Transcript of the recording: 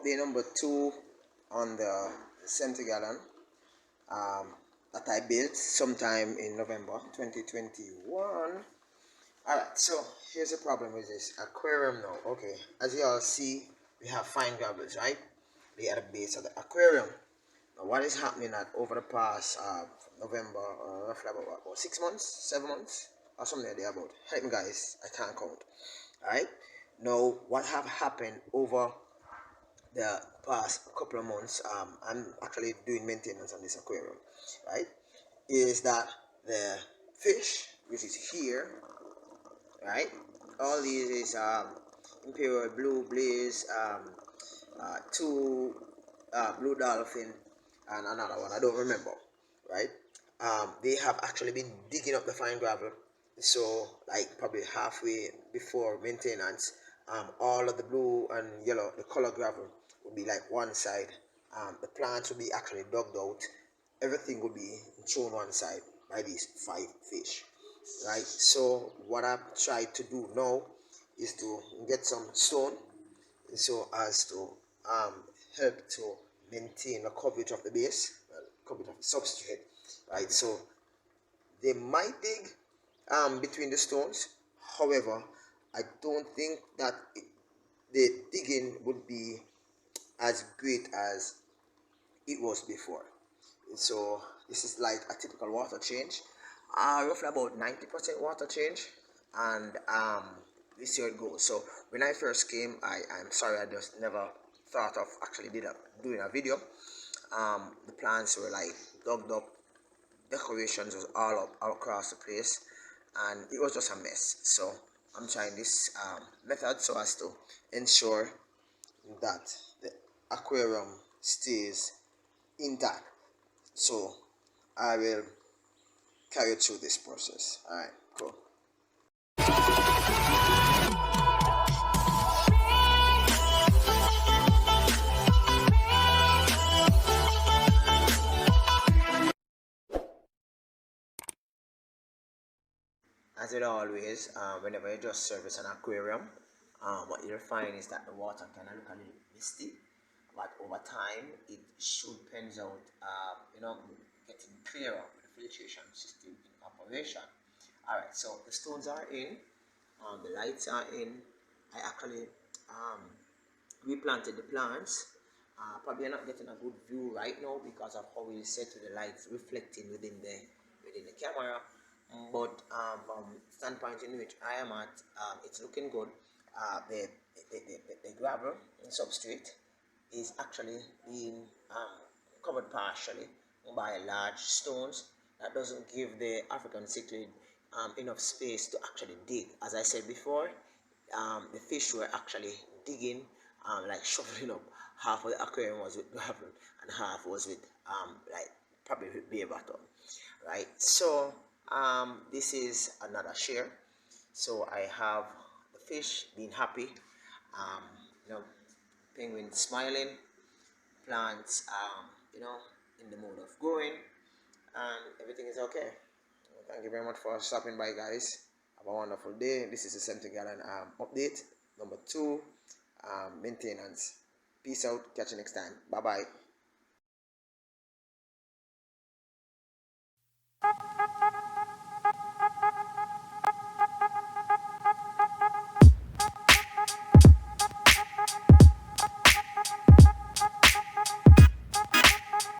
update number 2 on the center gallon that I built sometime in November 2021. Alright, so here's the problem with this aquarium now. Okay, as you all see, we have fine gravels, right? They are the base of the aquarium. Now what is happening that over the past November, roughly about 6 months, 7 months, or something there about. Help me guys, I can't count. Alright, now what have happened over the past couple of months, I'm actually doing maintenance on this aquarium, right, is that the fish, which is here, right, all these is imperial blue blaze, 2 blue dolphin, and another one I don't remember, right. They have actually been digging up the fine gravel, so like probably halfway before maintenance, all of the blue and yellow, the color gravel will be like one side, the plants will be actually dug out, everything will be thrown one side by these 5 fish, right. So what I've tried to do now is to get some stone so as to help to maintain the coverage of the base, coverage of the substrate, right. So they might dig between the stones, however I don't think that the digging would be as great as it was before. So this is like a typical water change, roughly about 90% water change, and this year it goes. So when I first came, I'm sorry, I just never thought of actually doing a video. The plants were like dug up, decorations was all up all across the place, and it was just a mess. So I'm trying this method so as to ensure that the aquarium stays intact. So I will carry through this process. Alright, cool. As it always, whenever you just service an aquarium, what you'll find is that the water can look a little misty, but over time it should pans out, getting clearer with the filtration system in operation. Alright, so the stones are in, the lights are in. I actually replanted the plants. Probably not getting a good view right now because of how we set to the lights reflecting within the camera. But from standpoint in which I am at, it's looking good. The gravel substrate is actually being covered partially by large stones. That doesn't give the African cichlid enough space to actually dig. As I said before, the fish were actually digging, like shoveling up. Half of the aquarium was with gravel and half was with like probably with beer bottom, right? So this is another share. So I have the fish being happy, penguins smiling, plants in the mode of growing, and everything is okay. Thank you very much for stopping by, guys. Have a wonderful day. This is the 70 gallon update number 2, maintenance. Peace out. Catch you next time. Bye bye.